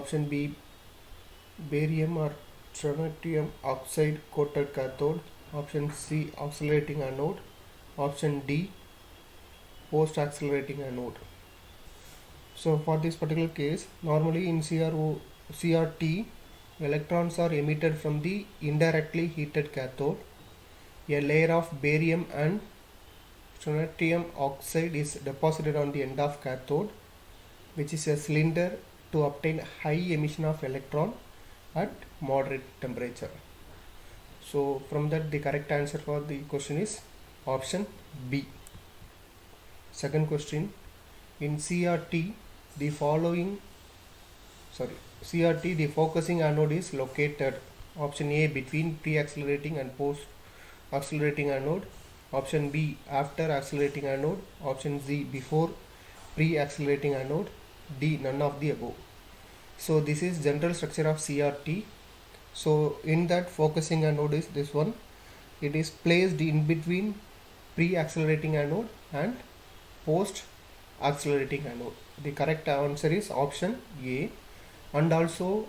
Option B, barium or strontium oxide coated cathode. Option C, accelerating anode. Option D, post accelerating anode. So for this particular case, normally in CRT, electrons are emitted from the indirectly heated cathode. A layer of barium and strontium oxide is deposited on the end of cathode, which is a cylinder, to obtain high emission of electron at moderate temperature. So from that, the correct answer for the question is option B. Second question, in CRT the focusing anode is located. Option A, between pre-accelerating and post-accelerating anode. Option B, after accelerating anode. Option C, before pre-accelerating anode. D, none of the above. So this is general structure of CRT. So in that, focusing anode is this one. It is placed in between pre-accelerating anode and post-accelerating anode. The correct answer is option A. And also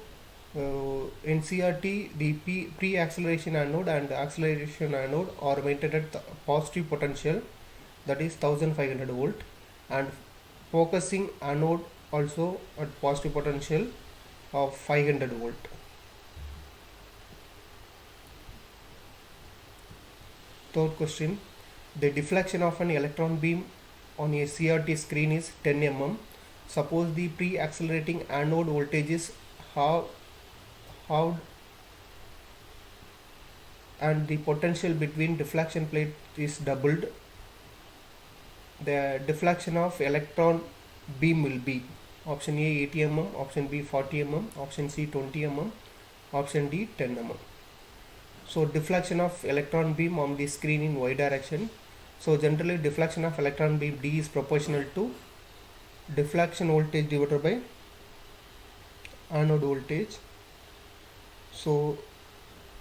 in CRT, the pre-acceleration anode and acceleration anode are maintained at positive potential, that is 1500 volt, and focusing anode also at positive potential of 500 volt. Third question, the deflection of an electron beam on a CRT screen is 10 mm. Suppose the pre-accelerating anode voltage is halved and the potential between deflection plate is doubled. The deflection of electron beam will be option A 80 mm, option B 40 mm, option C 20 mm, option D 10 mm. So deflection of electron beam on the screen in y direction. So generally deflection of electron beam D is proportional to deflection voltage divided by anode voltage. So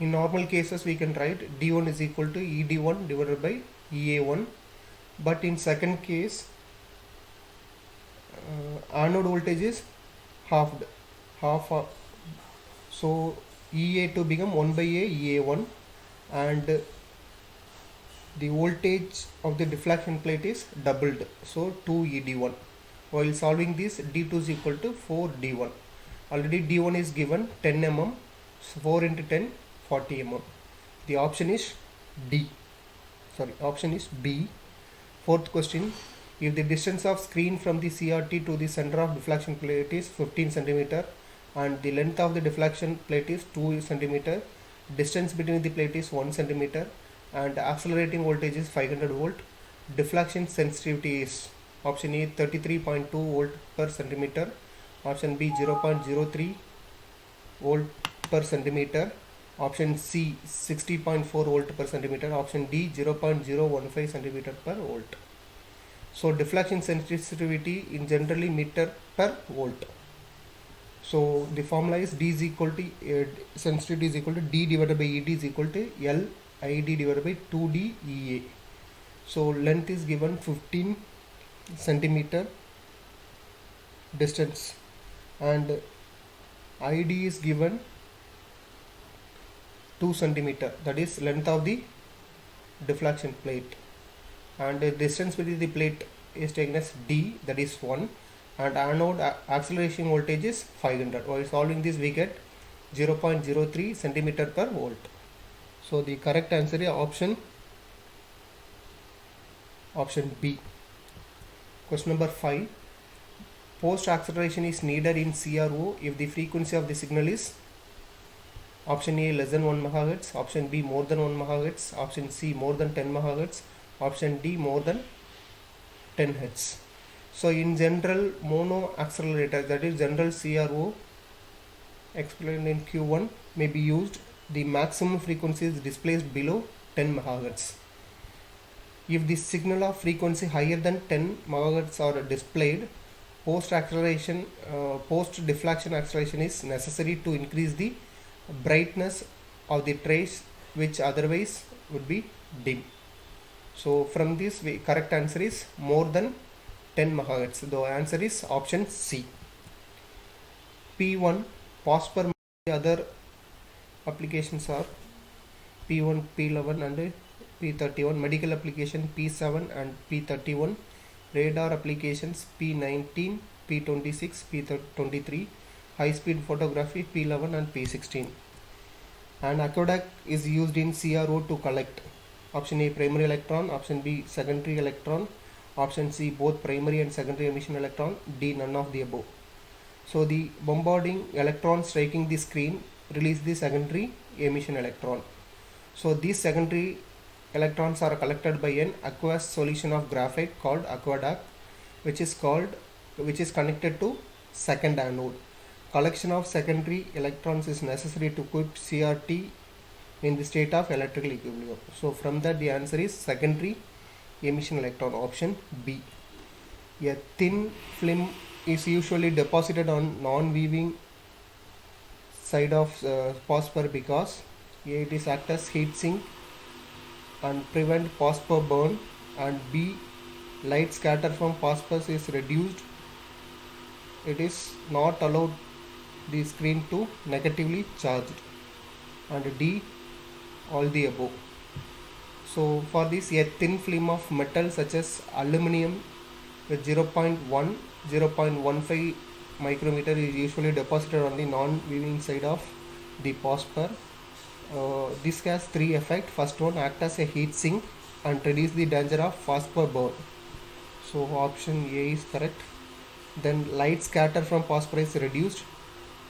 in normal cases we can write D1 is equal to ED1 divided by EA1, but in second case anode voltage is half, so EA2 become 1 by A EA1, and the voltage of the deflection plate is doubled, so 2 ED1. While solving this, D2 is equal to 4 D1. Already D1 is given 10 mm, so 4 into 10 40 mm. The option is option is B. Fourth question, if the distance of screen from the CRT to the center of deflection plate is 15 cm and the length of the deflection plate is 2 cm, distance between the plate is 1 cm, and accelerating voltage is 500 volt, deflection sensitivity is option A 33.2 volt per centimeter, option B 0.03 volt per centimeter, option C 60.4 volt per centimeter, option D 0.015 centimeter per volt. So deflection sensitivity in generally meter per volt. So the formula is D is equal to sensitivity is equal to D divided by ED is equal to L ID divided by 2D EA. So length is given 15 centimeter distance and ID is given 2 centimeter, that is length of the deflection plate, and the distance between the plate is taken as D, that is 1, and anode acceleration voltage is 500. While solving this we get 0.03 centimeter per volt. So the correct answer is option B. Question number 5, post acceleration is needed in CRO if the frequency of the signal is option A less than 1 MHz, option B more than 1 MHz, option C more than 10 MHz, option D more than 10 Hz. So in general mono accelerator, that is general CRO explained in Q1, may be used. The maximum frequency is displaced below 10 MHz. If the signal of frequency higher than 10 MHz are displayed, post deflection acceleration is necessary to increase the brightness of the trace, which otherwise would be dim. So from this, correct answer is more than 10 MHz. The answer is option C. P1 POSPER. Other applications are P1, P11 and P31. Medical application P7 and P31. Radar applications P19, P26, P23. High speed photography P11 and P16. An aqueduct is used in CRO to collect option A primary electron, option B secondary electron, option C both primary and secondary emission electron, D none of the above. So the bombarding electron striking the screen release the secondary emission electron. So these secondary electrons are collected by an aqueous solution of graphite called aqueduct, which is connected to second anode. Collection of secondary electrons is necessary to keep CRT in the state of electrical equilibrium. So from that the answer is secondary emission electron, option B. A thin film is usually deposited on non-weaving side of phosphor because A, it is act as heat sink and prevent phosphor burn, and B, light scatter from phosphorus is reduced. It is not allowed the screen to negatively charged, and D, all the above. So for this, a thin film of metal such as aluminum with 0.1 0.15 micrometer is usually deposited on the non-weaving side of the phosphor. This has three effects. First one, act as a heat sink and reduce the danger of phosphor burn. So option A is correct. Then light scatter from phosphor is reduced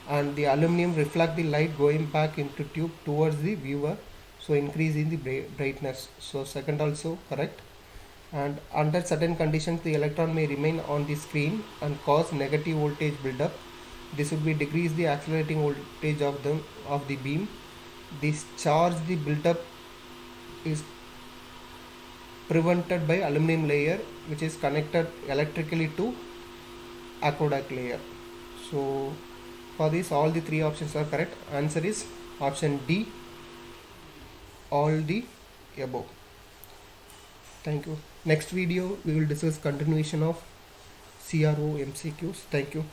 and the aluminum reflect the light going back into tube towards the viewer, so increase in the brightness. So second also correct. And under certain conditions the electron may remain on the screen and cause negative voltage buildup. This would be decrease the accelerating voltage of the beam. This charge the buildup is prevented by aluminum layer, which is connected electrically to aqueduct layer. So for this all the three options are correct. Answer is option D, all the above. Thank you. Next video we will discuss continuation of CRO MCQs. Thank you.